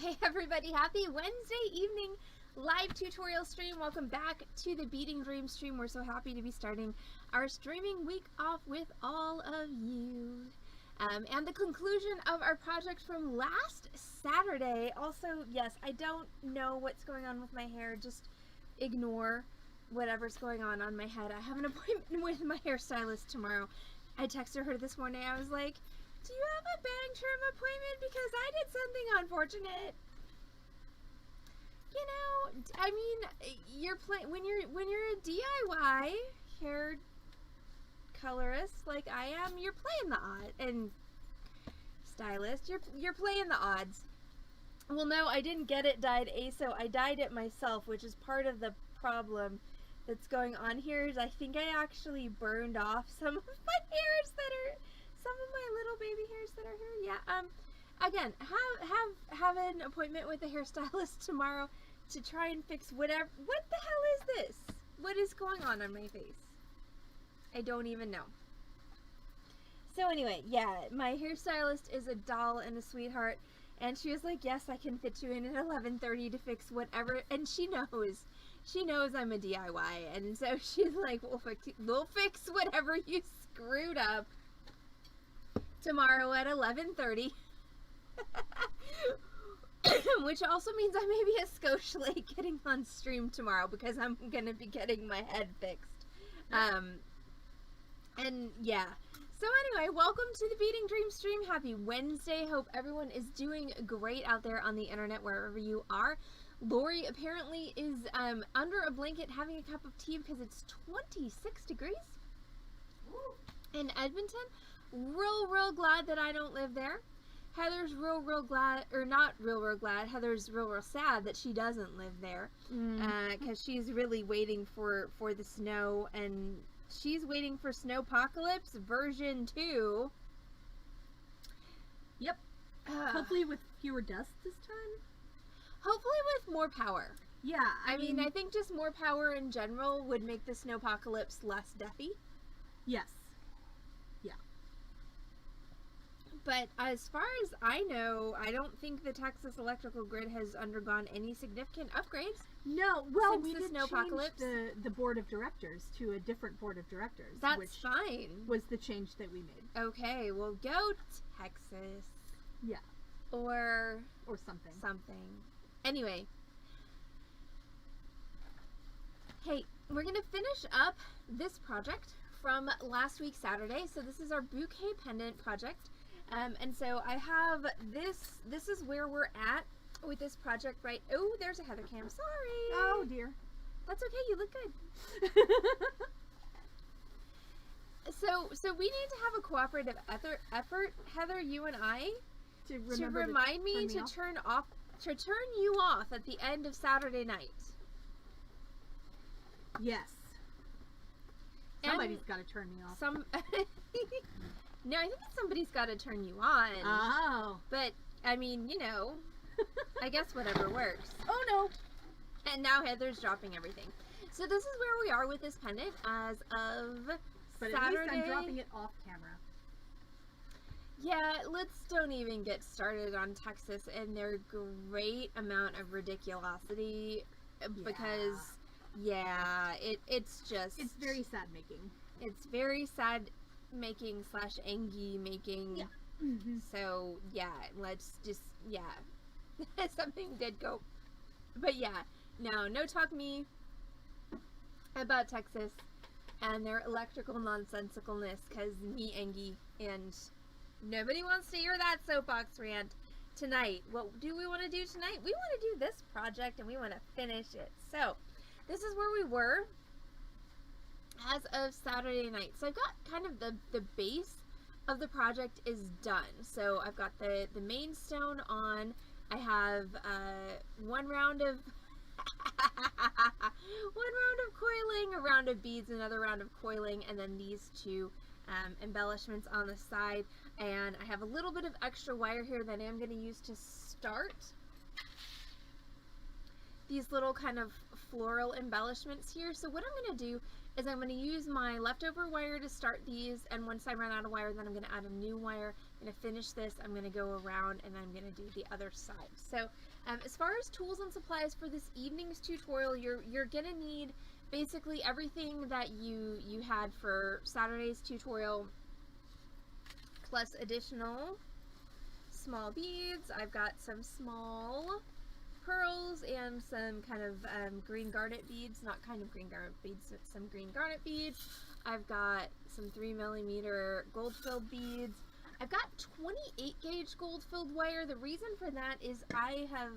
Hey everybody, happy Wednesday evening live tutorial stream. Welcome back to the Beading Dream stream. We're so happy to be starting our streaming week off with all of you. And the conclusion of our project from last Saturday. Also, yes, I don't know what's going on with my hair. Just ignore whatever's going on my head. I have an appointment with my hairstylist tomorrow. I texted her this morning. I was like, do you have a bang trim appointment? Because I did something unfortunate. You know, I mean, you're playing when you're a DIY hair colorist like I am. You're playing the odd and stylist. You're playing the odds. Well, no, I didn't get it dyed ASO. I dyed it myself, which is part of the problem that's going on here. Is I think I actually burned off some of my hairs that are. Some of my little baby hairs that are here. Yeah. Again, have an appointment with a hairstylist tomorrow to try and fix whatever. What the hell is this? What is going on my face? I don't even know. So anyway, yeah, my hairstylist is a doll and a sweetheart, and she was like, "Yes, I can fit you in at 11:30 to fix whatever." And she knows I'm a DIY, and so she's like, "We'll fix whatever you screwed up tomorrow at 11:30." Which also means I may be a skosh late getting on stream tomorrow because I'm going to be getting my head fixed. And yeah. So anyway, welcome to the Beading Dream stream. Happy Wednesday. Hope everyone is doing great out there on the internet wherever you are. Lori apparently is under a blanket having a cup of tea because it's 26 degrees in Edmonton. Real glad that I don't live there. Heather's real glad, or not real glad. Heather's real sad that she doesn't live there, because she's really waiting for the snow, and she's waiting for Snowpocalypse version 2. Yep. Hopefully with fewer dusts this time. Hopefully with more power. Yeah. I mean, I think just more power in general would make the Snowpocalypse less deathy. Yes. Yeah. But as far as I know, I don't think the Texas electrical grid has undergone any significant upgrades. No, well, we did change the board of directors to a different board of directors. That's which fine. Was the change that we made. Okay, well, go Texas. Yeah. Or something. Something. Anyway. Hey, we're going to finish up this project from last week Saturday. So this is our Bouquet pendant project. And so I have this is where we're at with this project, right? Oh, there's a Heather cam. Sorry. Oh, dear. That's okay. You look good. So we need to have a cooperative effort, Heather, you and I, to remind me to turn you off at the end of Saturday night. Yes. Somebody's got to turn me off. No, I think somebody's got to turn you on. Oh. But, I mean, you know, I guess whatever works. Oh, no. And now Heather's dropping everything. So this is where we are with this pendant as of But Saturday. At least I'm dropping it off camera. Yeah, don't even get started on Texas and their great amount of ridiculosity. Because, yeah, it's just... It's very sad making. It's very sad making / angy making. Yeah. So yeah, let's just, yeah. Something did go, but yeah, no talk me about Texas and their electrical nonsensicalness, because me angy, and nobody wants to hear that soapbox rant tonight. What do we want to do tonight? We want to do this project and we want to finish it. So this is where we were as of Saturday night. So I've got kind of the base of the project is done. So I've got the main stone on. I have one round of coiling, a round of beads, another round of coiling, and then these two embellishments on the side. And I have a little bit of extra wire here that I'm going to use to start these little kind of floral embellishments here. So what I'm going to do is I'm going to use my leftover wire to start these, and once I run out of wire, then I'm going to add a new wire I'm going to finish this, I'm going to go around, and I'm going to do the other side. So as far as tools and supplies for this evening's tutorial, you're going to need basically everything that you had for Saturday's tutorial, plus additional small beads. I've got some small pearls and some kind of green garnet beads, not kind of green garnet beads, but some green garnet beads. I've got some 3mm gold filled beads. I've got 28 gauge gold filled wire. The reason for that is I have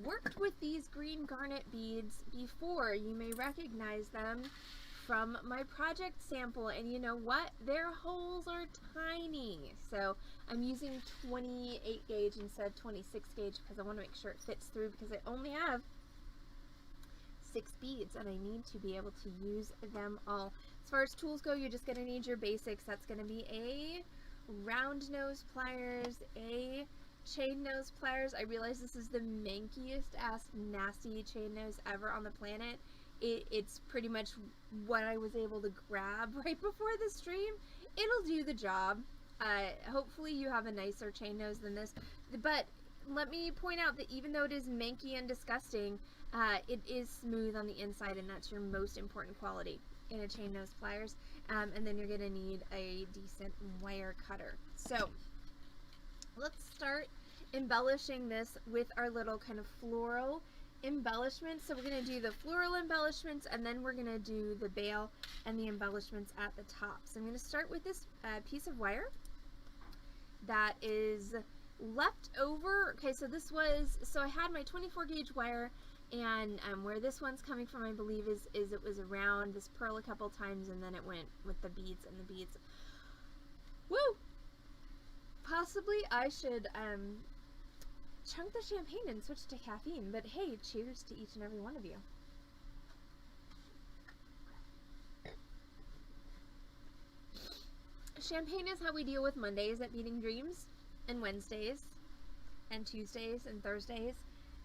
worked with these green garnet beads before. You may recognize them from my project sample, and you know what? Their holes are tiny. So I'm using 28 gauge instead of 26 gauge because I want to make sure it fits through, because I only have 6 beads and I need to be able to use them all. As far as tools go, you're just going to need your basics. That's going to be a round nose pliers, a chain nose pliers. I realize this is the mankiest ass nasty chain nose ever on the planet. It's pretty much what I was able to grab right before the stream. It'll do the job. Hopefully you have a nicer chain nose than this, but let me point out that even though it is manky and disgusting, it is smooth on the inside, and that's your most important quality in a chain nose pliers. And then you're going to need a decent wire cutter. So let's start embellishing this with our little kind of floral embellishments. So we're going to do the floral embellishments, and then we're going to do the bail and the embellishments at the top. So I'm going to start with this piece of wire that is left over. Okay, so this was, so I had my 24 gauge wire, and where this one's coming from, I believe, is it was around this pearl a couple times, and then it went with the beads and the beads. Woo! Possibly I should chunk the champagne and switch to caffeine, but hey, cheers to each and every one of you. Champagne is how we deal with Mondays at Beading Dreams, and Wednesdays, and Tuesdays, and Thursdays,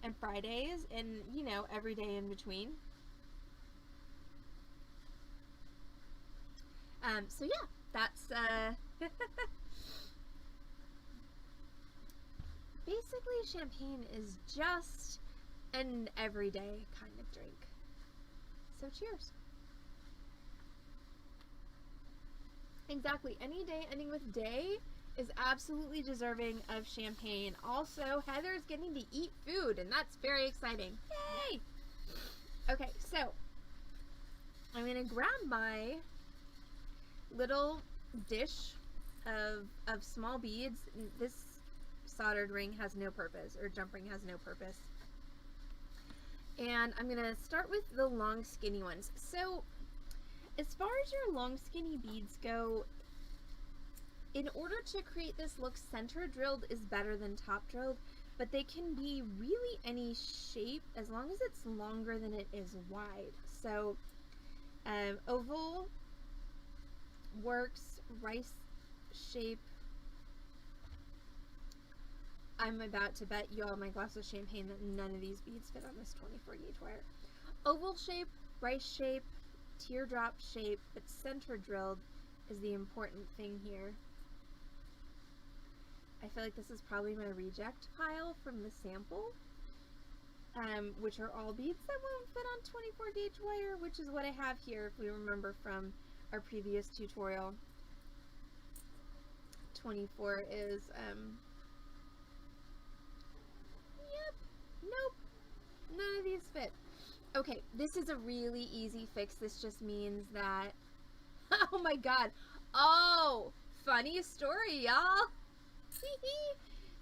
and Fridays, and, you know, every day in between. So yeah, that's, basically champagne is just an everyday kind of drink. So cheers. Exactly, any day ending with day is absolutely deserving of champagne. Also, Heather's getting to eat food, and that's very exciting. Yay! Okay, so I'm gonna grab my little dish of small beads. This soldered ring has no purpose, or jump ring has no purpose. And I'm gonna start with the long skinny ones. So as far as your long skinny beads go, in order to create this look, center drilled is better than top drilled, but they can be really any shape as long as it's longer than it is wide. So oval works, rice shape. I'm about to bet you all my glass of champagne that none of these beads fit on this 24 gauge wire. Oval shape, rice shape, teardrop shape, but center drilled is the important thing here. I feel like this is probably my reject pile from the sample, which are all beads that won't fit on 24 gauge wire, which is what I have here if we remember from our previous tutorial. 24 is, yep, nope, none of these fit. Okay, this is a really easy fix. This just means that, oh my god, oh, funny story, y'all.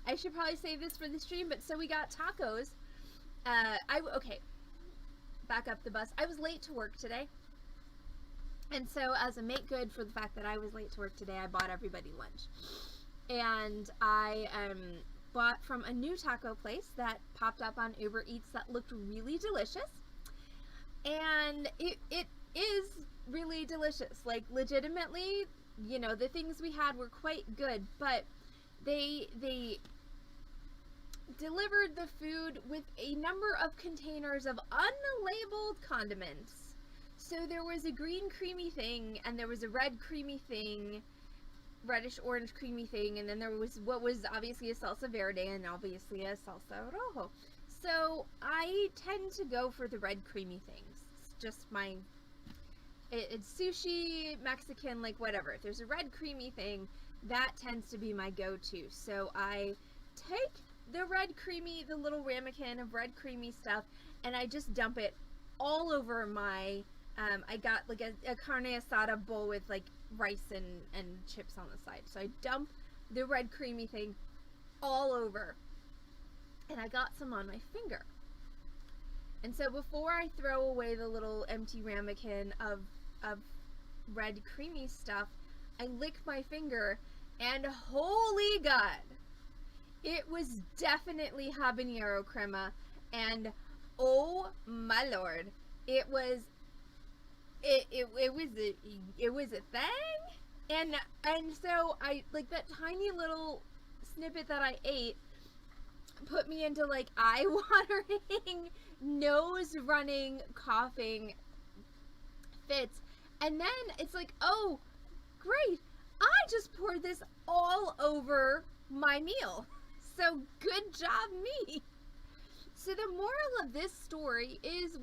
I should probably save this for the stream, but so we got tacos. Okay, back up the bus. I was late to work today, and so as a make good for the fact that I was late to work today, I bought everybody lunch. And I bought from a new taco place that popped up on Uber Eats that looked really delicious. And it is really delicious. Like, legitimately, you know, the things we had were quite good, but they delivered the food with a number of containers of unlabeled condiments. So there was a green creamy thing, and there was a red creamy thing, reddish orange creamy thing, and then there was what was obviously a salsa verde and obviously a salsa rojo. So I tend to go for the red creamy things. It's just my, it's sushi, Mexican, like whatever. If there's a red creamy thing, that tends to be my go-to. So I take the red creamy, the little ramekin of red creamy stuff, and I just dump it all over my, I got like a carne asada bowl with like rice and chips on the side. So I dump the red creamy thing all over, and I got some on my finger. And so before I throw away the little empty ramekin of red creamy stuff, I lick my finger, and holy God, it was definitely habanero crema, and oh my Lord, it was a thing. And so I, like, that tiny little snippet that I ate put me into like eye-watering, nose-running, coughing fits. And then it's like, oh, great, I just poured this all over my meal. So good job me. So the moral of this story is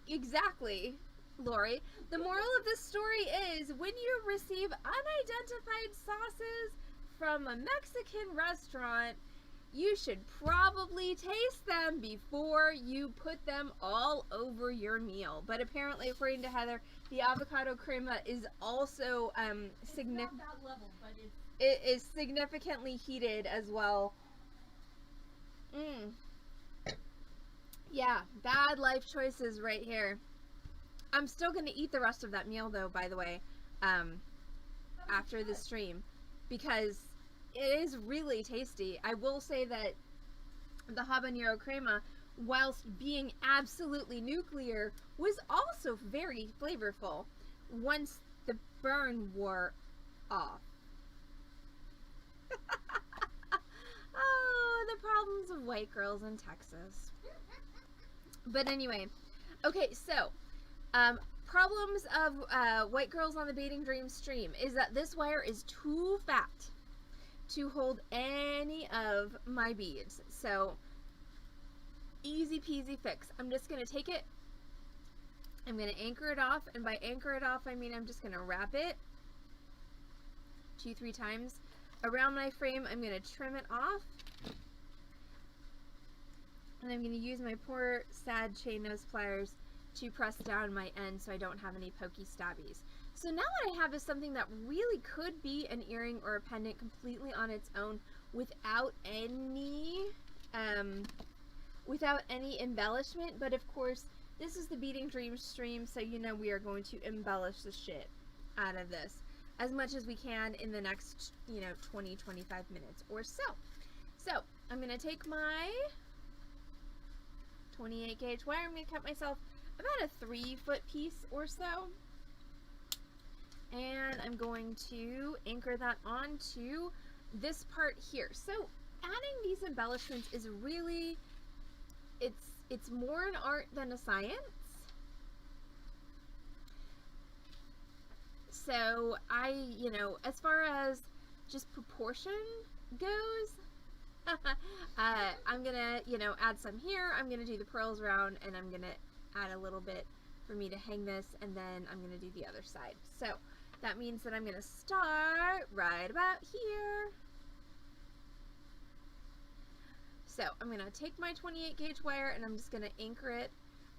exactly, Lori, the moral of this story is when you receive unidentified sauces from a Mexican restaurant, you should probably taste them before you put them all over your meal. But apparently, according to Heather, the avocado crema is also not that level, but it is significantly heated as well. Yeah, bad life choices right here. I'm still going to eat the rest of that meal, though, by the way, after the stream, because it is really tasty. I will say that the habanero crema, whilst being absolutely nuclear, was also very flavorful once the burn wore off. Oh, the problems of white girls in Texas. But anyway, okay, so problems of white girls on the Beading Dream stream is that this wire is too fat to hold any of my beads. So easy peasy fix. I'm just going to take it, I'm going to anchor it off, and by anchor it off I mean I'm just going to wrap it 2-3 times around my frame. I'm going to trim it off, and I'm going to use my poor sad chain nose pliers to press down my end so I don't have any pokey stabbies. So now what I have is something that really could be an earring or a pendant completely on its own without any embellishment. But of course, this is the Beading Dream stream, so you know we are going to embellish the shit out of this as much as we can in the next, 20-25 minutes or so. So I'm going to take my 28 gauge wire. I'm going to cut myself about a 3-foot piece or so, and I'm going to anchor that onto this part here. So adding these embellishments is really, it's more an art than a science. So as far as just proportion goes, I'm gonna, add some here. I'm gonna do the pearls around, and I'm gonna add a little bit for me to hang this, and then I'm gonna do the other side. So that means that I'm gonna start right about here. So I'm gonna take my 28 gauge wire, and I'm just gonna anchor it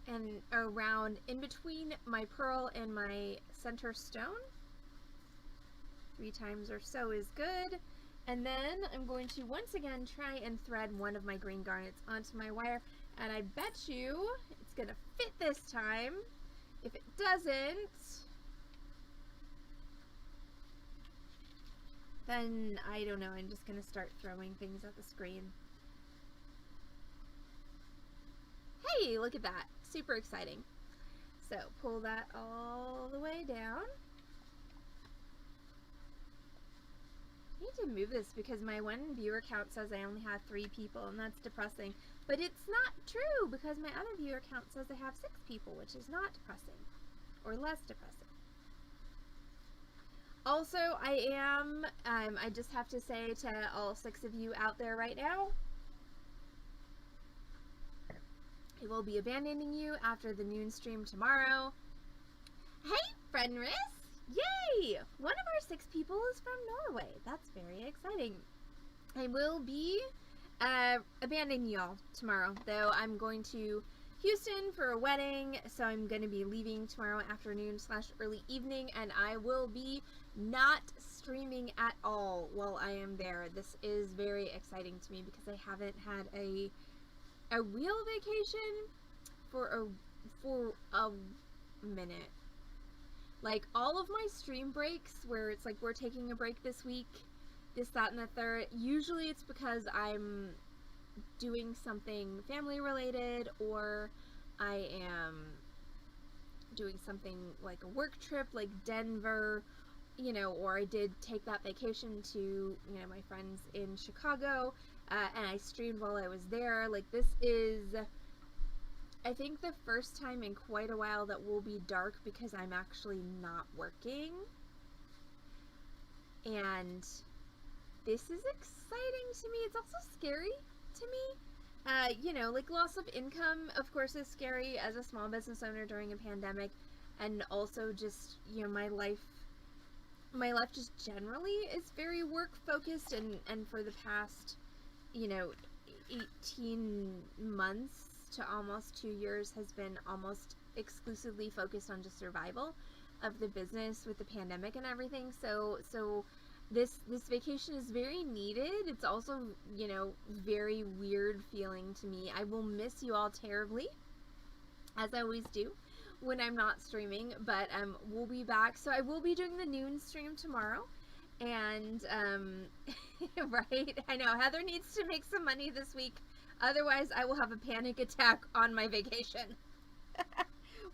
and around in between my pearl and my center stone. 3 times or so is good. And then I'm going to once again try and thread one of my green garnets onto my wire, and I bet you it's gonna fit this time. If it doesn't, then I don't know, I'm just gonna start throwing things at the screen. Hey, look at that, super exciting. So pull that all the way down. I need to move this because my one viewer count says I only have 3 people, and that's depressing. But it's not true, because my other viewer count says I have 6 people, which is not depressing, or less depressing. Also, I just have to say to all 6 of you out there right now, I will be abandoning you after the noon stream tomorrow. Hey, Fenris! Yay! One of our 6 people is from Norway. That's very exciting. I will be abandoning y'all tomorrow, though. I'm going to Houston for a wedding, so I'm going to be leaving tomorrow afternoon / early evening, and I will be not streaming at all while I am there. This is very exciting to me because I haven't had a real vacation for a minute. Like, all of my stream breaks where it's like we're taking a break this week, this, that, and the third, usually it's because I'm doing something family related, or I am doing something like a work trip like Denver, you know, or I did take that vacation to, you know, my friends in Chicago, and I streamed while I was there. Like, this is, I think, the first time in quite a while that will be dark because I'm actually not working, and this is exciting to me. It's also scary to me. You know, like, loss of income, of course, is scary as a small business owner during a pandemic, and also just, you know, my life just generally is very work focused, and for the past, you know, 18 months to almost 2 years has been almost exclusively focused on just survival of the business with the pandemic and everything. So this vacation is very needed. It's also, you know, very weird feeling to me. I will miss you all terribly, as I always do when I'm not streaming, but we'll be back. So I will be doing the noon stream tomorrow, and right, I know Heather needs to make some money this week, otherwise I will have a panic attack on my vacation.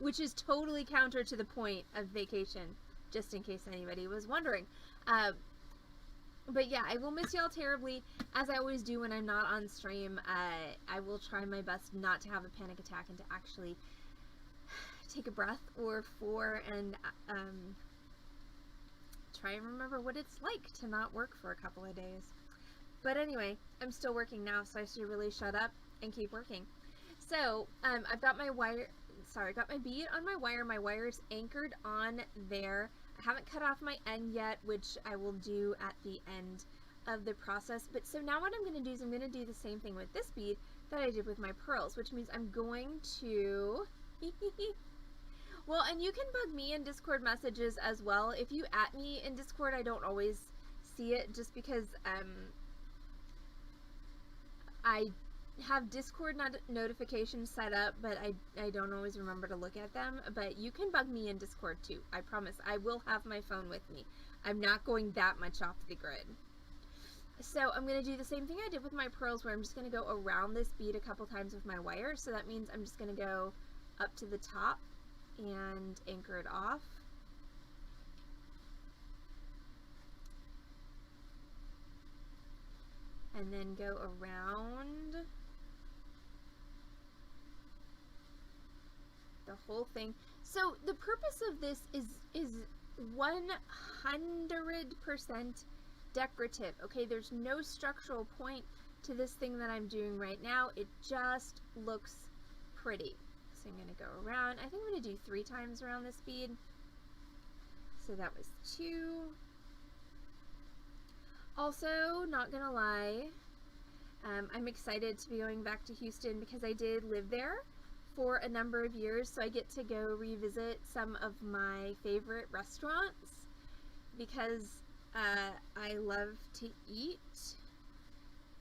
Which is totally counter to the point of vacation, just in case anybody was wondering. But yeah, I will miss y'all terribly, as I always do when I'm not on stream. I will try my best not to have a panic attack and to actually take a breath or 4 and try and remember what it's like to not work for a couple of days. But anyway, I'm still working now, so I should really shut up and keep working. So I've got my wire. Sorry, I got my bead on my wire. My wire's anchored on there. I haven't cut off my end yet, which I will do at the end of the process. But so now what I'm going to do is I'm going to do the same thing with this bead that I did with my pearls, which means I'm going to... Well, and you can bug me in Discord messages as well. If you at me in Discord, I don't always see it just because I have Discord notifications set up, but I don't always remember to look at them. But you can bug me in Discord too. I promise. I will have my phone with me. I'm not going that much off the grid. So I'm going to do the same thing I did with my pearls, where I'm just going to go around this bead a couple times with my wire. So that means I'm just going to go up to the top and anchor it off. And then go around the whole thing. So the purpose of this is 100% decorative. Okay, there's no structural point to this thing that I'm doing right now. It just looks pretty. So I'm going to go around. I think I'm going to do 3 times around this bead. So that was 2. Also, not gonna lie, I'm excited to be going back to Houston because I did live there for a number of years, so I get to go revisit some of my favorite restaurants because I love to eat.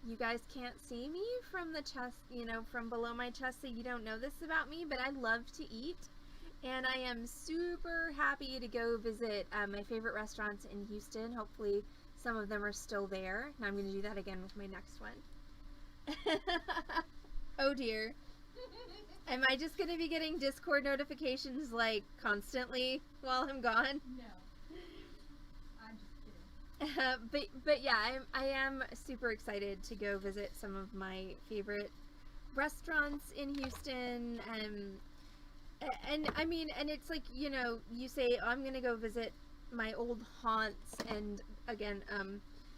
You guys can't see me from the chest, you know, from below my chest, so you don't know this about me, but I love to eat. And I am super happy to go visit my favorite restaurants in Houston. Hopefully some of them are still there. Now I'm going to do that again with my next one. Oh dear. Am I just going to be getting Discord notifications like constantly while I'm gone? No. I'm just kidding. But yeah, I am super excited to go visit some of my favorite restaurants in Houston. And I mean, and it's like, you know, you say, oh, I'm going to go visit my old haunts, and again,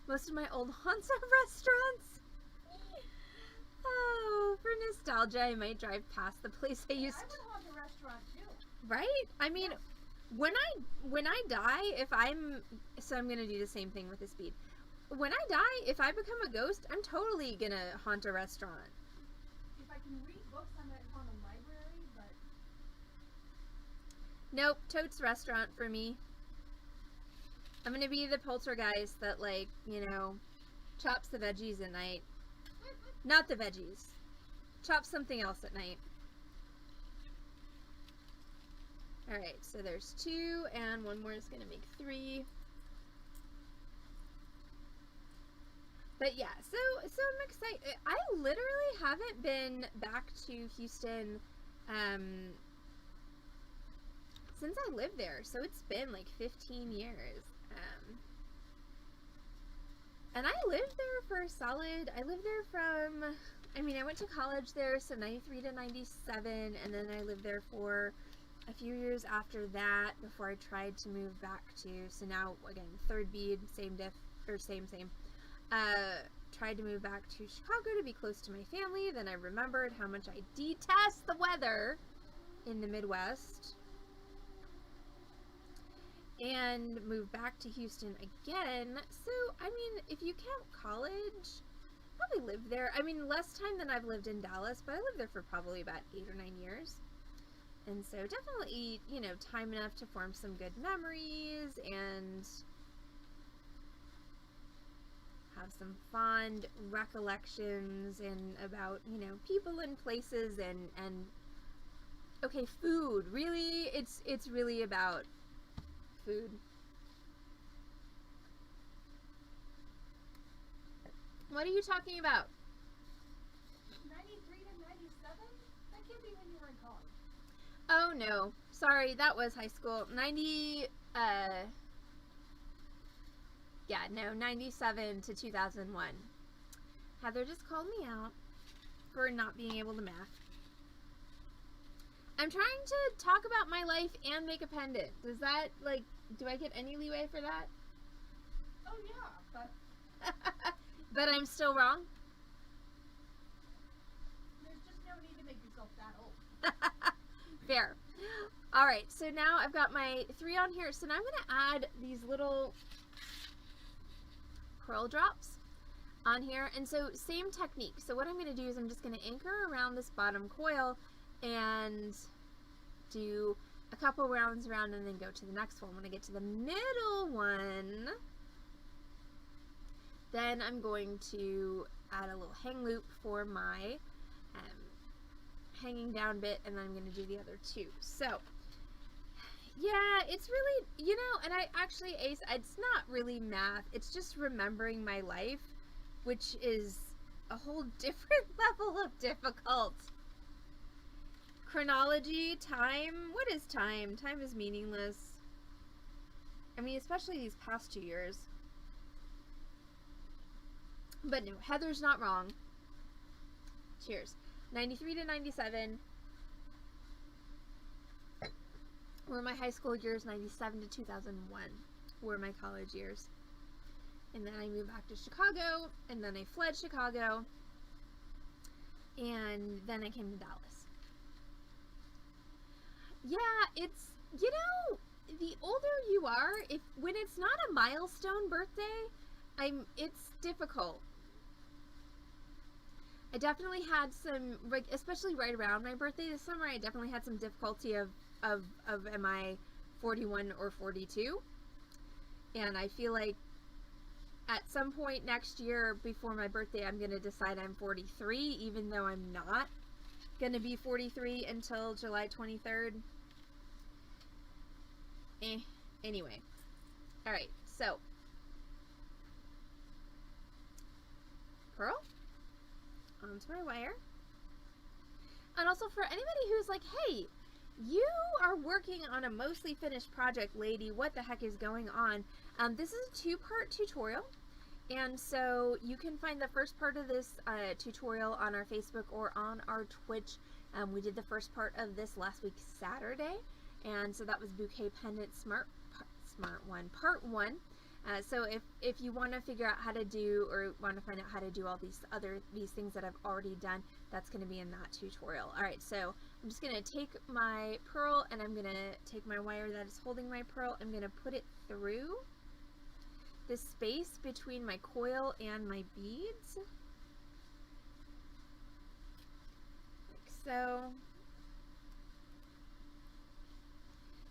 most of my old haunts are restaurants. Oh, for nostalgia, I might drive past the place I used to. I would haunt a restaurant too. Right? I mean, when I die, so I'm gonna do the same thing with this bead. When I die, if I become a ghost, I'm totally gonna haunt a restaurant. If I can read books, I might haunt a library, but Nope, totes restaurant for me. I'm gonna be the poltergeist that, like, you know, chops the veggies at night. Not the veggies. Chops something else at night. Alright, so there's 2, and one more is gonna make 3. But yeah, so I'm excited. I literally haven't been back to Houston since I lived there, so it's been like 15 years. And I lived there for a solid, I lived there from, I mean, I went to college there, so 93 to 97, and then I lived there for a few years after that before I tried to move back to, so now, again, third bead, same diff, or same. Tried to move back to Chicago to be close to my family, then I remembered how much I detest the weather in the Midwest, and moved back to Houston again. So, I mean, if you count college, probably lived there. I mean, less time than I've lived in Dallas, but I lived there for probably about 8 or 9 years. And so definitely, you know, time enough to form some good memories and have some fond recollections and about, you know, people and places and okay, food. Really, it's really about food. What are you talking about? 93 to 97? That can't be when you were in college. Oh no, sorry, that was high school. 97 to 2001. Heather just called me out for not being able to math. I'm trying to talk about my life and make a pendant. Does that, like, do I get any leeway for that? Oh yeah, but But I'm still wrong? there's just no need to make yourself that old. Fair. Alright, so now I've got my 3 on here. So now I'm going to add these little pearl drops on here. And so same technique. So what I'm going to do is I'm just going to anchor around this bottom coil and do a couple rounds around and then go to the next one. When I get to the middle one, then I'm going to add a little hang loop for my hanging down bit, and then I'm going to do the other 2. So yeah, it's really, you know, and I actually, Ace, it's not really math, it's just remembering my life, which is a whole different level of difficult. Chronology, time, what is time? Time is meaningless. I mean, especially these past 2 years. But no, Heather's not wrong. Cheers. 93 to 97 were my high school years. 97 to 2001 were my college years. And then I moved back to Chicago, and then I fled Chicago, and then I came to Dallas. Yeah, it's, you know, the older you are, when it's not a milestone birthday, it's difficult. I definitely had some, like, especially right around my birthday this summer, I definitely had some difficulty of am I 41 or 42? And I feel like at some point next year before my birthday, I'm going to decide I'm 43, even though I'm not going to be 43 until July 23rd. Anyway. Alright, so. Pearl. Onto my wire. And also for anybody who's like, hey, you are working on a mostly finished project, lady, what the heck is going on? This is a 2-part tutorial, and so you can find the first part of this tutorial on our Facebook or on our Twitch. We did the first part of this last week Saturday, and so that was Bouquet Pendant Smart smart one. Part 1. So if you want to figure out how to do, or want to find out how to do all these things that I've already done, that's going to be in that tutorial. Alright, so I'm just going to take my pearl, and I'm going to take my wire that is holding my pearl. I'm going to put it through the space between my coil and my beads. Like so.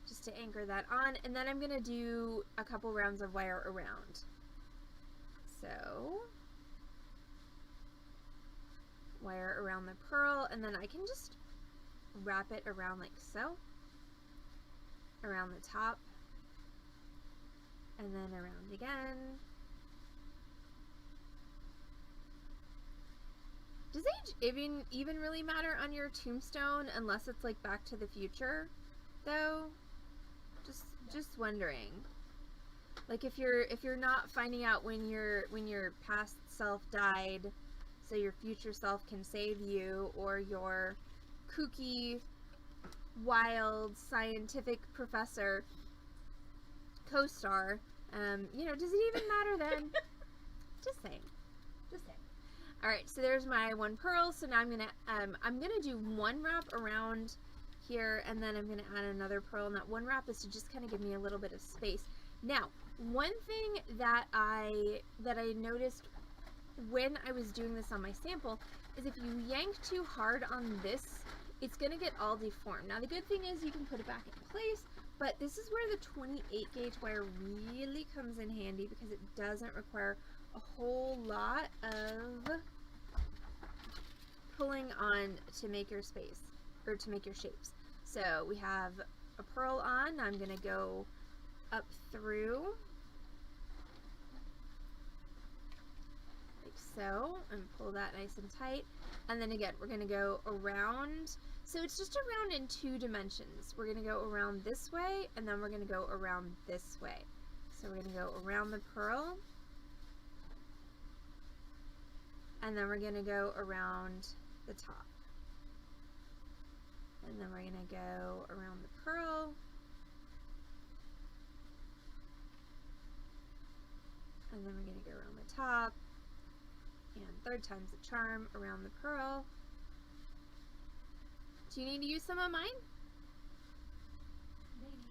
Just to anchor that on, and then I'm going to do a couple rounds of wire around. So, wire around the pearl, and then I can just wrap it around like so, around the top, and then around again. Does age even really matter on your tombstone unless it's like Back to the Future, though? Just wondering. Like if you're not finding out when your past self died, so your future self can save you, or your kooky, wild scientific professor co-star, you know, does it even matter then? Just saying. Just saying. All right, so there's my one pearl. So now I'm gonna do one wrap around here, and then I'm going to add another pearl, and that one wrap is to just kind of give me a little bit of space. Now, one thing that I noticed when I was doing this on my sample is if you yank too hard on this, it's going to get all deformed. Now, the good thing is you can put it back in place, but this is where the 28 gauge wire really comes in handy, because it doesn't require a whole lot of pulling on to make your space, or to make your shapes. So we have a pearl on. I'm going to go up through like so, and pull that nice and tight. And then again, we're going to go around. So it's just around in 2 dimensions. We're going to go around this way, and then we're going to go around this way. So we're going to go around the pearl, and then we're going to go around the top. And then we're going to go around the pearl. And then we're going to go around the top. And 3rd time's the charm, around the pearl. Do you need to use some of mine? Maybe.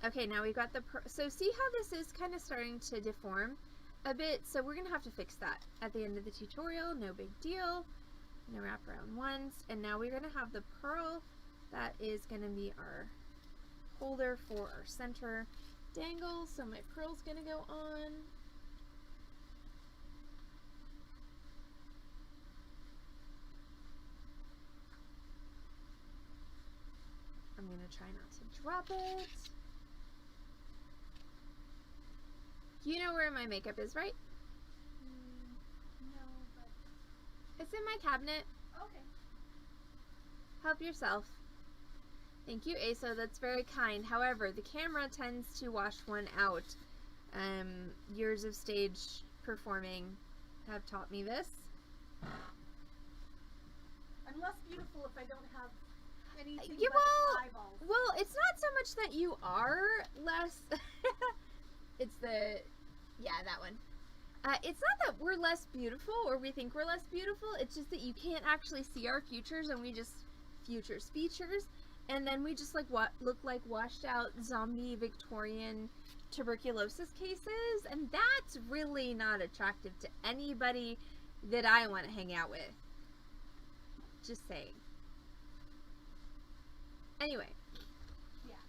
Okay, now we've got the pearl. So see how this is kind of starting to deform a bit? So we're going to have to fix that at the end of the tutorial. No big deal. I'm going to wrap around once, and now we're going to have the pearl that is going to be our holder for our center dangle. So my pearl's going to go on. I'm going to try not to drop it. You know where my makeup is, right? No, but... It's in my cabinet. Okay. Help yourself. Thank you, Asa. That's very kind. However, the camera tends to wash one out. Years of stage performing have taught me this. I'm less beautiful if I don't have anything Yeah, but eyeballs. well, it's not so much that you are less... It's the... Yeah, that one. It's not that we're less beautiful, or we think we're less beautiful. It's just that you can't actually see our futures, and we just... features. And then we just look like washed out zombie Victorian tuberculosis cases, and that's really not attractive to anybody that I want to hang out with. Just saying. Anyway. Yeah.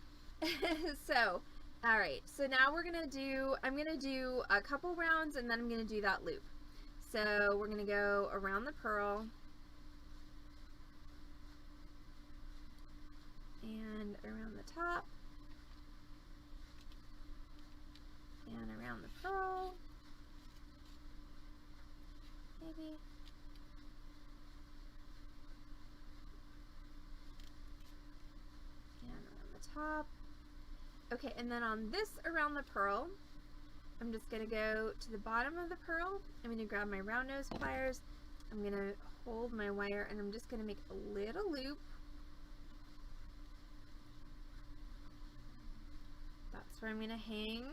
So, alright, so now I'm gonna do a couple rounds, and then I'm gonna do that loop. So we're gonna go around the pearl, and around the top, and around the pearl, maybe, and around the top. Okay, and then on this around the pearl, I'm just going to go to the bottom of the pearl. I'm going to grab my round nose pliers, I'm going to hold my wire, and I'm just going to make a little loop. That's where I'm going to hang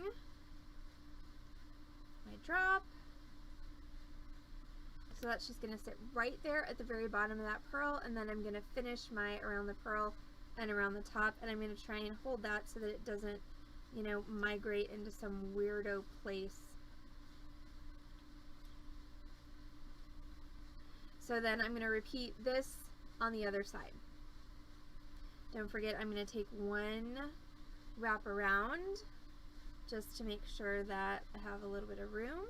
my drop. So that's just going to sit right there at the very bottom of that pearl, and then I'm going to finish my around the pearl and around the top, and I'm going to try and hold that so that it doesn't, you know, migrate into some weirdo place. So then I'm going to repeat this on the other side. Don't forget, I'm going to take one wrap around just to make sure that I have a little bit of room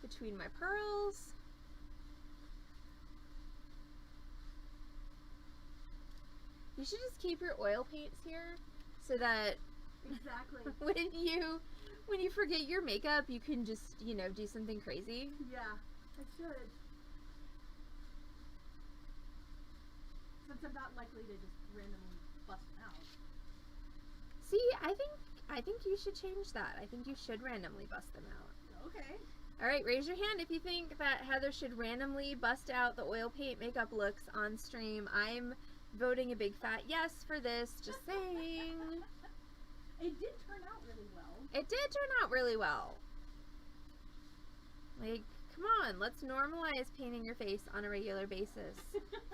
between my pearls. You should just keep your oil paints here so that Exactly. when you forget your makeup, you can just, you know, do something crazy. Yeah, I should. Since I'm not likely to just randomly bust them out. See, I think you should change that. I think you should randomly bust them out. Okay. All right, raise your hand if you think that Heather should randomly bust out the oil paint makeup looks on stream. I'm voting a big fat yes for this, just saying. It did turn out really well. It did turn out really well. Like, come on, let's normalize painting your face on a regular basis.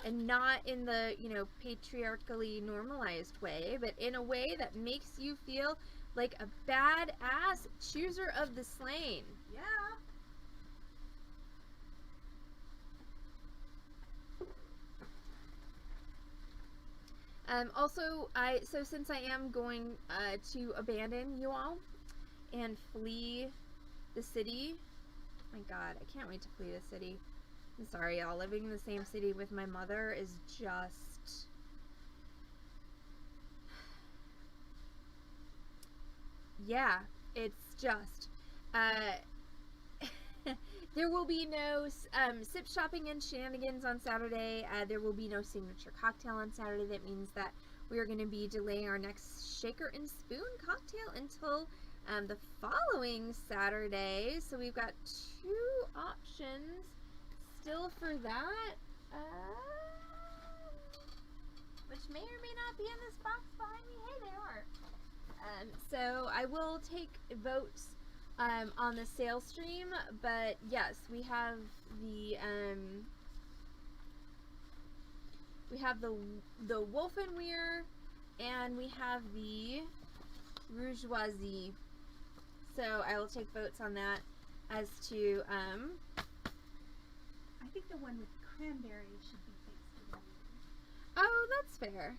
And not in the, you know, patriarchally normalized way, but in a way that makes you feel like a badass chooser of the slain. Yeah. Also, so since I am going to abandon you all and flee the city, my God, I can't wait to flee the city. I'm sorry, y'all. Living in the same city with my mother is just... yeah, it's just... there will be no sip shopping and shenanigans on Saturday. There will be no signature cocktail on Saturday. That means that we are going to be delaying our next shaker and spoon cocktail until the following Saturday. So we've got 2 options still for that, which may or may not be in this box behind me. Hey, they are. So I will take votes on the sales stream, but yes, we have the Wolfenweir and we have the Rougeoisie. So I will take votes on that as to I think the one with cranberry should be Thanksgiving. oh, that's fair.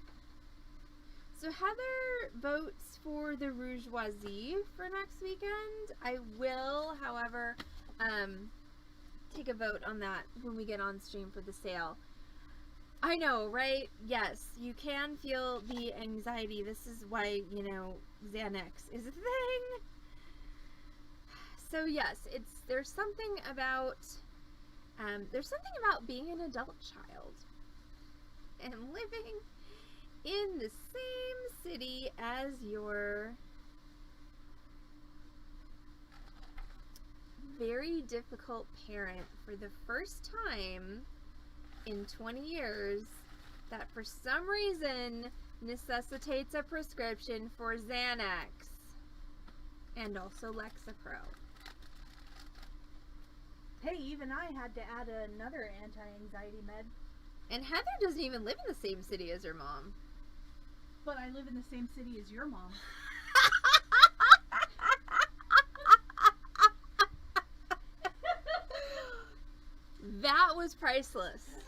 So Heather votes for the Rougeoisie for next weekend. I will, however, take a vote on that when we get on stream for the sale. I know, right? Yes, you can feel the anxiety. This is why, you know, Xanax is a thing. So yes, there's something about being an adult child and living in the same city as your very difficult parent for the first time in 20 years that for some reason necessitates a prescription for Xanax and also Lexapro. Hey, even I had to add another anti-anxiety med. And Heather doesn't even live in the same city as her mom. But I live in the same city as your mom. That was priceless.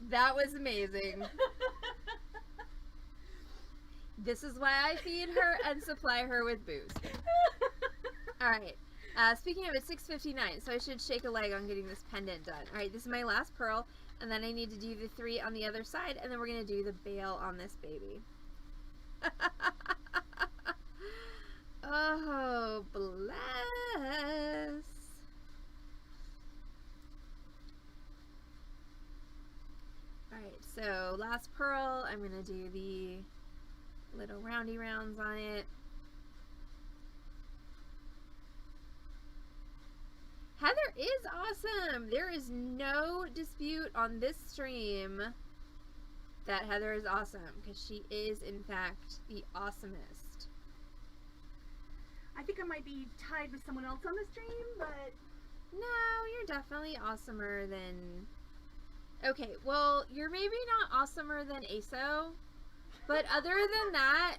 That was amazing. This is why I feed her and supply her with booze. Alright. Speaking of it, 6:59, so I should shake a leg on getting this pendant done. Alright, this is my last pearl, and then I need to do the 3 on the other side, and then we're going to do the bail on this baby. Oh, bless. Alright, so last pearl, I'm going to do the little roundy rounds on it. Heather is awesome. There is no dispute on this stream that Heather is awesome, because she is, in fact, the awesomest. I think I might be tied with someone else on the stream, but... No, you're definitely awesomer than... Okay, well, you're maybe not awesomer than ASO, but other than that,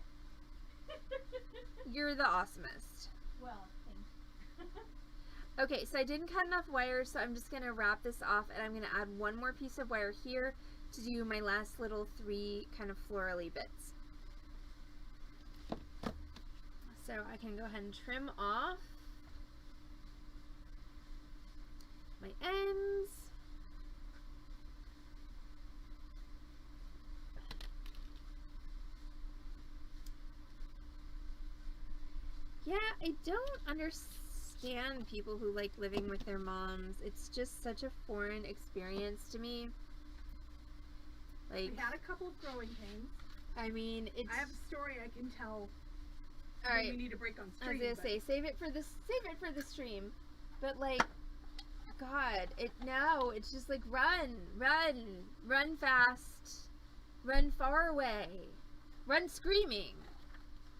you're the awesomest. Well, thanks. Okay, so I didn't cut enough wire, so I'm just going to wrap this off, and I'm going to add one more piece of wire here to do my last little 3 kind of florally bits. So I can go ahead and trim off my ends. Yeah, I don't understand people who like living with their moms. It's just such a foreign experience to me. Like, We had a couple of growing pains. I mean, it's... I have a story I can tell. All right. We need to break on I stream. was gonna say, save it for the stream. But like, God, it's just like run fast, run far away, run screaming,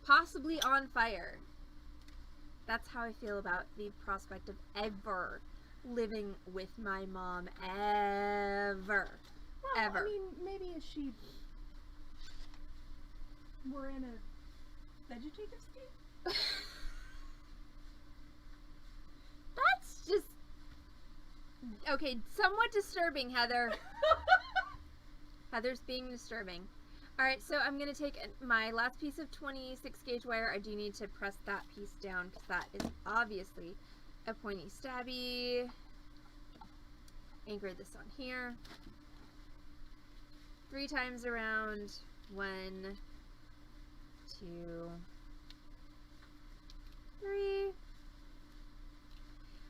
possibly on fire. That's how I feel about the prospect of ever living with my mom, ever. Well, Ever. I mean, maybe if she were in a vegetative state. That's just okay. Somewhat disturbing, Heather. Heather's being disturbing. All right, so I'm gonna take my last piece of 26 gauge wire. I do need to press that piece down because that is obviously a pointy stabby. Anchor this on here. 3 times around. 1, 2, 3.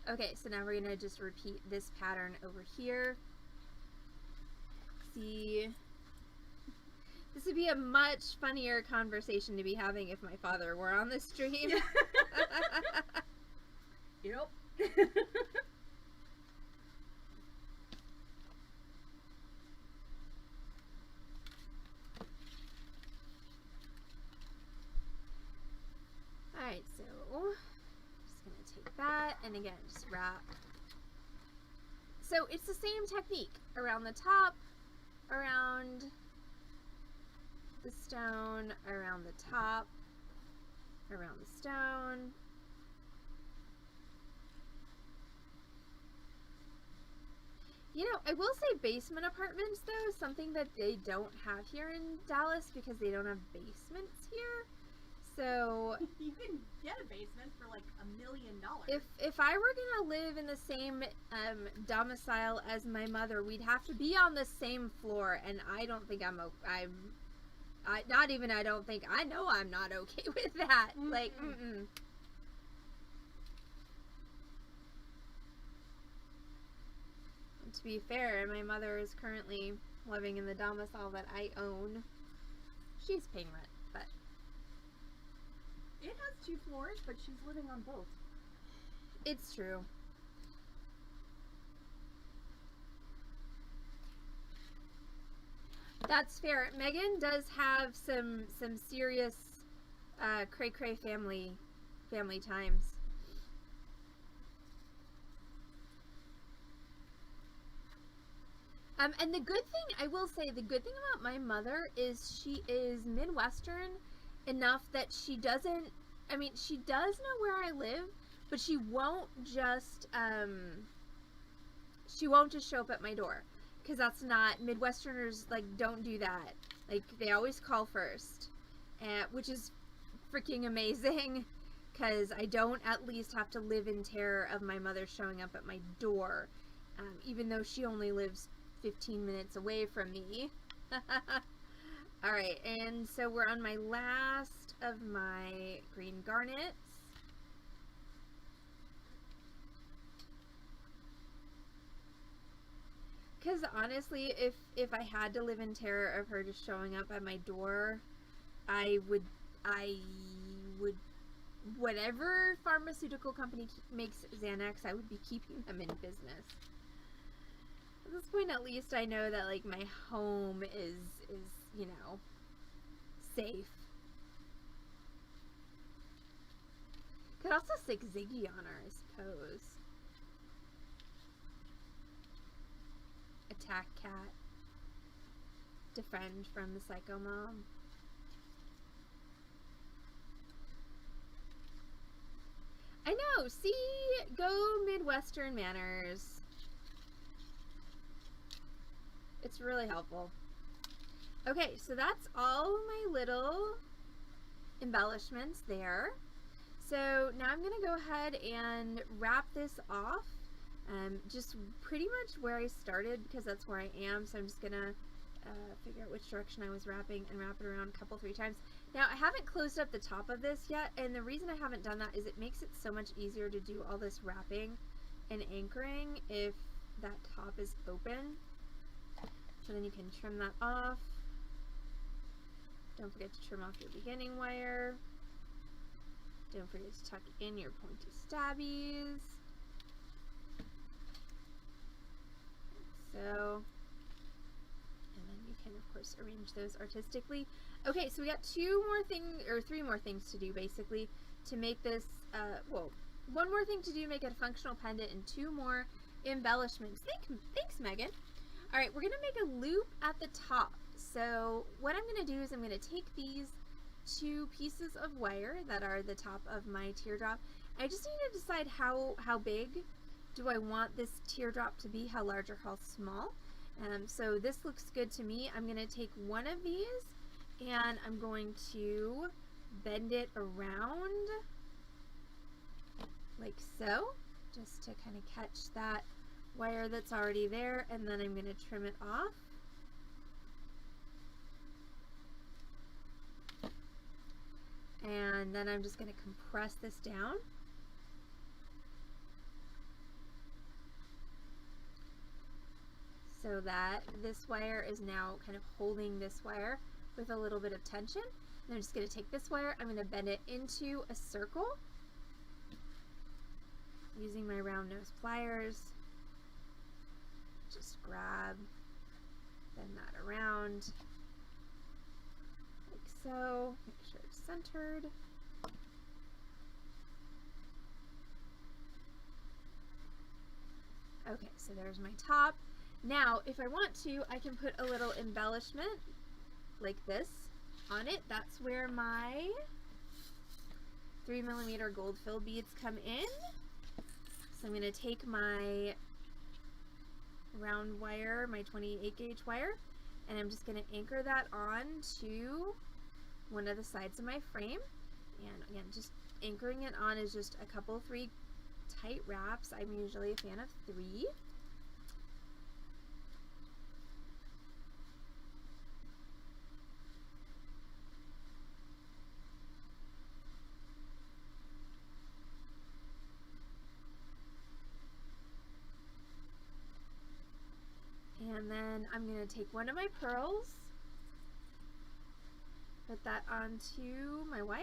Okay, so now we're gonna just repeat this pattern over here. See, this would be a much funnier conversation to be having if my father were on the stream. Yep. Alright, so just gonna take that and again just wrap. So it's the same technique around the top, around the stone, around the top, around the stone. You know, I will say basement apartments though, something that they don't have here in Dallas because they don't have basements here. So You can get a basement for like $1 million. if I were gonna live in the same domicile as my mother, we'd have to be on the same floor, and I don't think I know I'm not okay with that. Mm-mm. Like, mm-mm. To be fair, my mother is currently living in the domicile that I own. She's paying rent, but It has 2 floors, but she's living on both. it's true. That's fair. Megan does have some serious cray-cray family times. And the good thing, I will say, the good thing about my mother is she is Midwestern enough that she doesn't, I mean, she does know where I live, but she won't just show up at my door. Because that's not, Midwesterners, like, don't do that. Like, they always call first. Which is freaking amazing. Because I don't at least have to live in terror of my mother showing up at my door. Even though she only lives 15 minutes away from me. Alright, and so we're on my last of my green garnets. Because honestly, if I had to live in terror of her just showing up at my door, I would, whatever pharmaceutical company makes Xanax, I would be keeping them in business. At this point, at least I know that, like, my home is, you know, safe. Could also stick Ziggy on her, I suppose. Attack cat. Defend from the psycho mom. I know, see? Go Midwestern manners. It's really helpful. Okay, so that's all my little embellishments there. So now I'm going to go ahead and wrap this off. Just pretty much where I started, because that's where I am. So I'm just going to figure out which direction I was wrapping and wrap it around a couple, 3 times. Now I haven't closed up the top of this yet, and the reason I haven't done that is it makes it so much easier to do all this wrapping and anchoring if that top is open. So then you can trim that off. Don't forget to trim off your beginning wire. Don't forget to tuck in your pointy stabbies. So, and then you can of course arrange those artistically. Okay, so we got 3 more things to do basically to make this, well, 1 more thing to do, make it a functional pendant, and 2 more embellishments. Thanks, Megan. All right, we're gonna make a loop at the top. So what I'm gonna do is I'm gonna take these 2 pieces of wire that are the top of my teardrop. I just need to decide how big do I want this teardrop to be, how large or how small. So this looks good to me. I'm gonna take one of these and I'm going to bend it around like so, just to kind of catch that wire that's already there, and then I'm going to trim it off. And then I'm just going to compress this down. So that this wire is now kind of holding this wire with a little bit of tension. And I'm just going to take this wire, I'm going to bend it into a circle using my round nose pliers. Just grab, bend that around like so, make sure it's centered. Okay, so there's my top. Now, if I want to, I can put a little embellishment like this on it. That's where my 3mm gold fill beads come in. So I'm going to take my round wire, my 28 gauge wire, and I'm just going to anchor that on to one of the sides of my frame. And again, just anchoring it on is just a couple, 3 tight wraps. I'm usually a fan of 3. And then I'm going to take one of my pearls, put that onto my wire,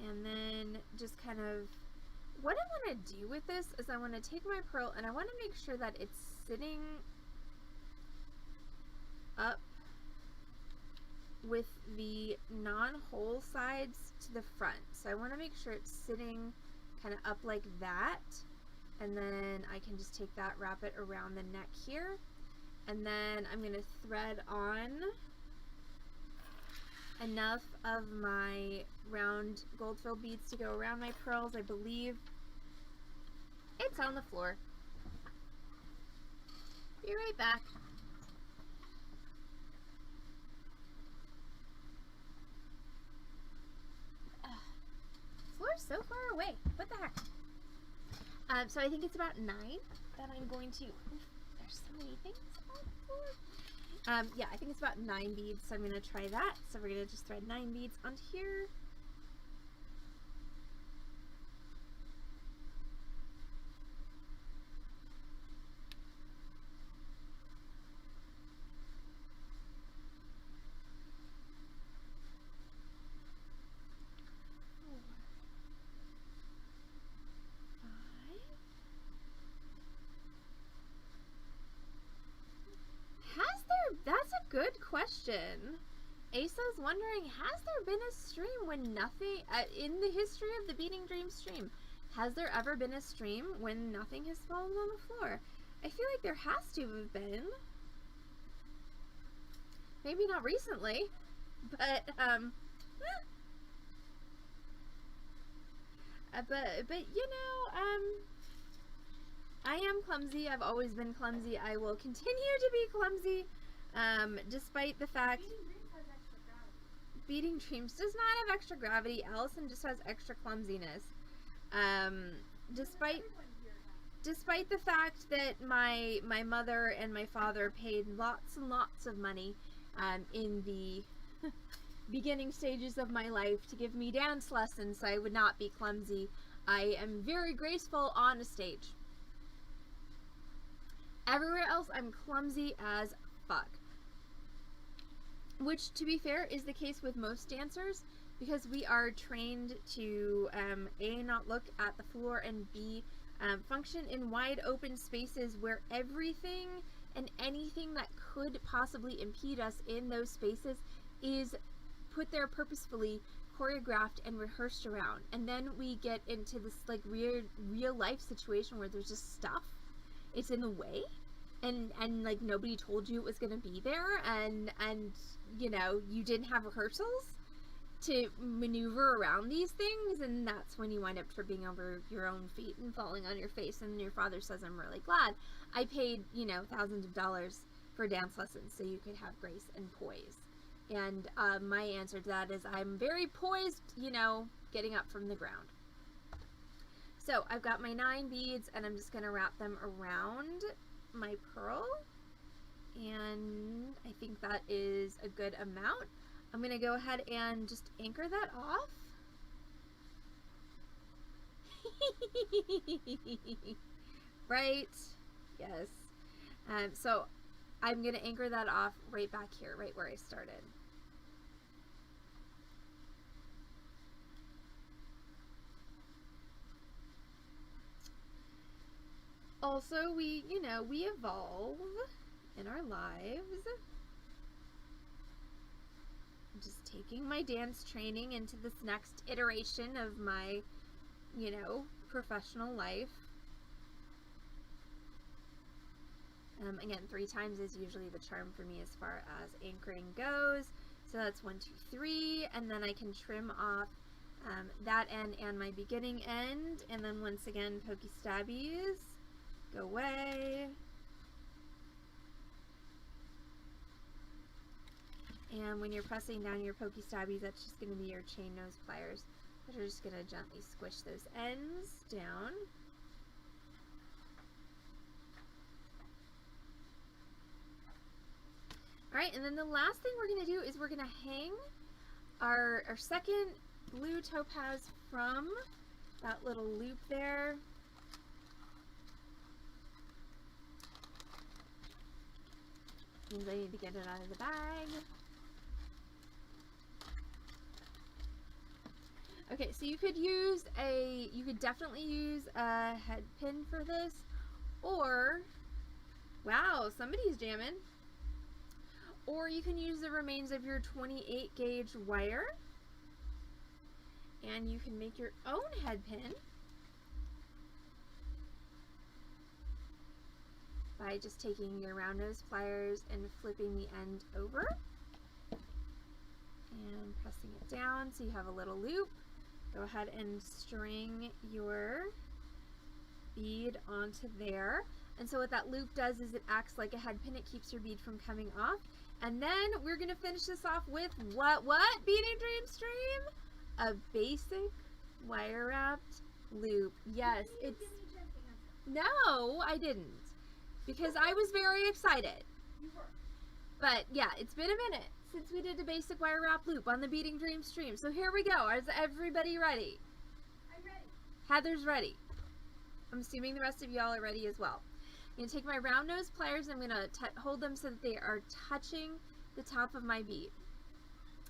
and then just kind of, what I want to do with this is I want to take my pearl and I want to make sure that it's sitting up with the non-hole sides to the front. So I want to make sure it's sitting kind of up like that, and then I can just take that, wrap it around the neck here, and then I'm going to thread on enough of my round gold fill beads to go around my pearls. I believe it's on the floor. Be right back. Floor's so far away. What the heck? So I think it's about 9 that I'm going to. There's so many things on the floor. Yeah, I think it's about 9 beads, so I'm going to try that. So we're going to just thread 9 beads onto here. good question. Asa's wondering, has there been a stream when nothing, in the history of the Beading Dream stream, has there ever been a stream when nothing has fallen on the floor? I feel like there has to have been. Maybe not recently, but you know, I am clumsy. I've always been clumsy. I will continue to be clumsy, despite the fact Beading Dreams does not have extra gravity. Allison just has extra clumsiness. Despite the fact that my mother and my father paid lots and lots of money in the beginning stages of my life to give me dance lessons so I would not be clumsy, I am very graceful on a stage. Everywhere else, I'm clumsy as fuck. Which, to be fair, is the case with most dancers, because we are trained to A, not look at the floor, and B, function in wide open spaces where everything and anything that could possibly impede us in those spaces is put there purposefully, choreographed, and rehearsed around. And then we get into this like weird real life situation where there's just stuff. It's in the way, and like nobody told you it was gonna be there, and you know, you didn't have rehearsals to maneuver around these things, and that's when you wind up tripping over your own feet and falling on your face, and your father says, I'm really glad I paid, you know, thousands of dollars for dance lessons so you could have grace and poise. And my answer to that is I'm very poised, you know, getting up from the ground. So I've got my 9 beads, and I'm just going to wrap them around my pearl, and I think that is a good amount. I'm going to go ahead and just anchor that off. Right? Yes. So I'm going to anchor that off right back here, right where I started. Also, we evolve in our lives. I'm just taking my dance training into this next iteration of my, you know, professional life. Again, 3 times is usually the charm for me as far as anchoring goes. So that's 1, 2, 3, and then I can trim off that end and my beginning end, and then once again, pokey stabbies, go away. And when you're pressing down your pokey stabbies, that's just going to be your chain nose pliers that are just going to gently squish those ends down. Alright, and then the last thing we're going to do is we're going to hang our second blue topaz from that little loop there. Means I need to get it out of the bag. Okay, so you could definitely use a head pin for this, or, wow, somebody's jamming. Or you can use the remains of your 28 gauge wire, and you can make your own head pin by just taking your round nose pliers and flipping the end over and pressing it down so you have a little loop. Go ahead and string your bead onto there. And so what that loop does is it acts like a head pin. It keeps your bead from coming off. And then we're going to finish this off with what Beading Dream Stream? A basic wire wrapped loop. Yes, it's... No, I didn't. Because I was very excited. You were. But yeah, it's been a minute since we did a basic wire wrap loop on the Beading Dream stream. So here we go. Is everybody ready? I'm ready. Heather's ready. I'm assuming the rest of y'all are ready as well. I'm going to take my round nose pliers and I'm going to hold them so that they are touching the top of my bead.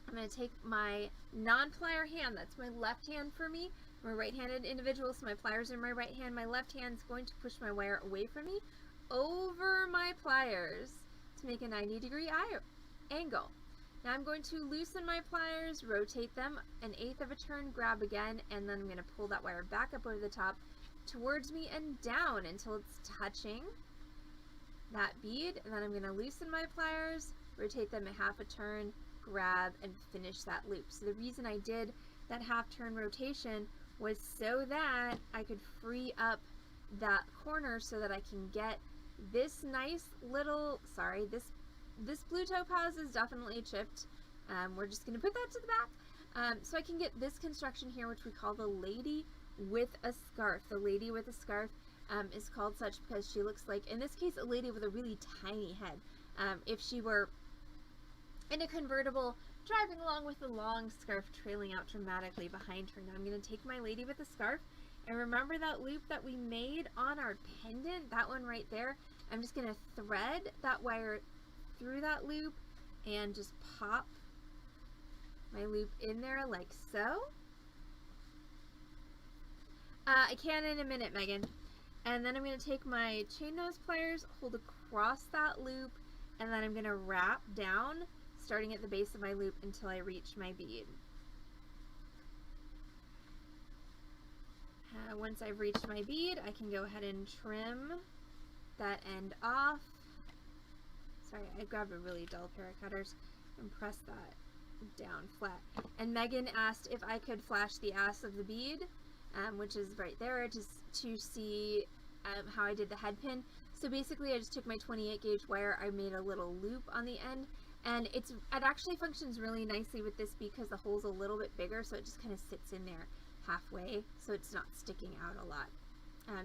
I'm going to take my non-plier hand, that's my left hand for me. I'm a right-handed individual, so my pliers are in my right hand. My left hand is going to push my wire away from me over my pliers to make a 90-degree angle. Now I'm going to loosen my pliers, rotate them 1/8 of a turn, grab again, and then I'm going to pull that wire back up over the top towards me and down until it's touching that bead. And then I'm going to loosen my pliers, rotate them 1/2 a turn, grab, and finish that loop. So the reason I did that 1/2 turn rotation was so that I could free up that corner so that I can get this nice little, sorry, this blue topaz is definitely chipped. We're just going to put that to the back. So I can get this construction here, which we call the lady with a scarf. The lady with a scarf is called such because she looks like, in this case, a lady with a really tiny head. If she were in a convertible driving along with a long scarf trailing out dramatically behind her. Now I'm going to take my lady with a scarf, and remember that loop that we made on our pendant, that one right there? I'm just going to thread that wire through that loop and just pop my loop in there like so. I can in a minute, Megan. And then I'm going to take my chain nose pliers, hold across that loop, and then I'm going to wrap down, starting at the base of my loop until I reach my bead. Once I've reached my bead, I can go ahead and trim that end off. Sorry, I grabbed a really dull pair of cutters and press that down flat. And Megan asked if I could flash the ass of the bead, which is right there, just to see how I did the head pin. So basically I just took my 28 gauge wire, I made a little loop on the end, and it actually functions really nicely with this because the hole's a little bit bigger, so it just kind of sits in there halfway, so it's not sticking out a lot.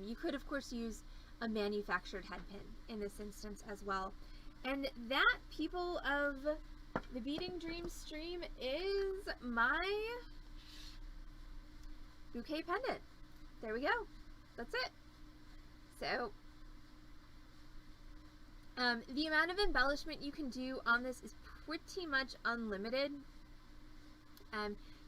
You could of course use a manufactured head pin in this instance as well. And that, people of the Beading Dreams stream, is my bouquet pendant. There we go. That's it. So, the amount of embellishment you can do on this is pretty much unlimited.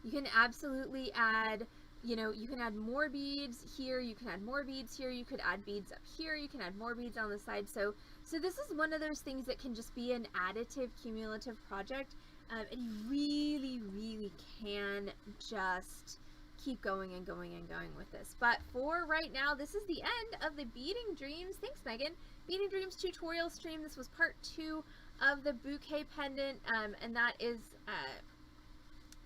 You can absolutely add, you can add more beads here, you can add more beads here, you could add beads up here, you can add more beads on the side. So this is one of those things that can just be an additive, cumulative project, and you really, really can just keep going and going and going with this. But for right now, this is the end of the Beading Dreams. Thanks, Megan. Beading Dreams tutorial stream. This was part 2 of the bouquet pendant, and that is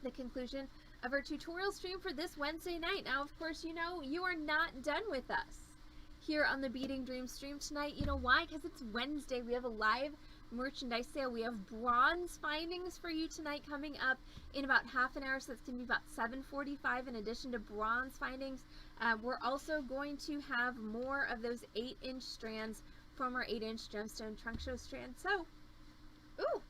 the conclusion of our tutorial stream for this Wednesday night. Now, of course, you are not done with us here on the Beading Dreams stream tonight. You know why? Because it's Wednesday. We have a live merchandise sale. We have bronze findings for you tonight coming up in about half an hour, so it's going to be about 7:45 in addition to bronze findings. We're also going to have more of those 8-inch strands from our 8-inch gemstone trunk show strand. So, ooh,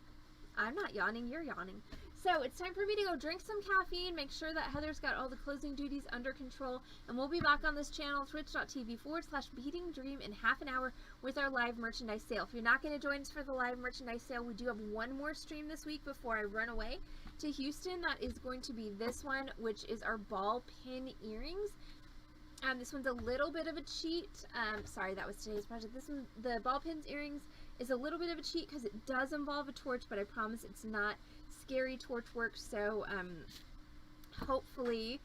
I'm not yawning, you're yawning. So it's time for me to go drink some caffeine, make sure that Heather's got all the closing duties under control, and we'll be back on this channel, twitch.tv/beadingdream in half an hour with our live merchandise sale. If you're not going to join us for the live merchandise sale, we do have one more stream this week before I run away to Houston. That is going to be this one, which is our ball pin earrings. This one's a little bit of a cheat. Sorry, that was today's project. This one, the ball pins earrings, is a little bit of a cheat because it does involve a torch, but I promise it's not scary torch work. So hopefully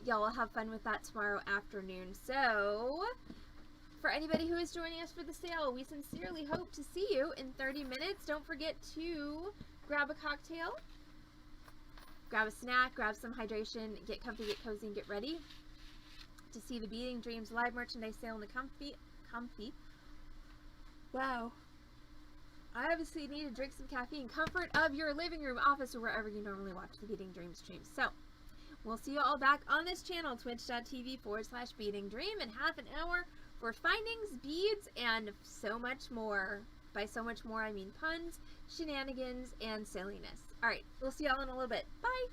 y'all will have fun with that tomorrow afternoon. So for anybody who is joining us for the sale, we sincerely hope to see you in 30 minutes. Don't forget to grab a cocktail, grab a snack, grab some hydration, get comfy, get cozy, and get ready to see the Beading Dreams live merchandise sale in the comfy. Wow. I obviously need to drink some caffeine. Comfort of your living room, office, or wherever you normally watch the Beading Dreams streams. So, we'll see you all back on this channel, twitch.tv/beadingdream in half an hour for findings, beads, and so much more. By so much more, I mean puns, shenanigans, and silliness. Alright, we'll see y'all in a little bit. Bye!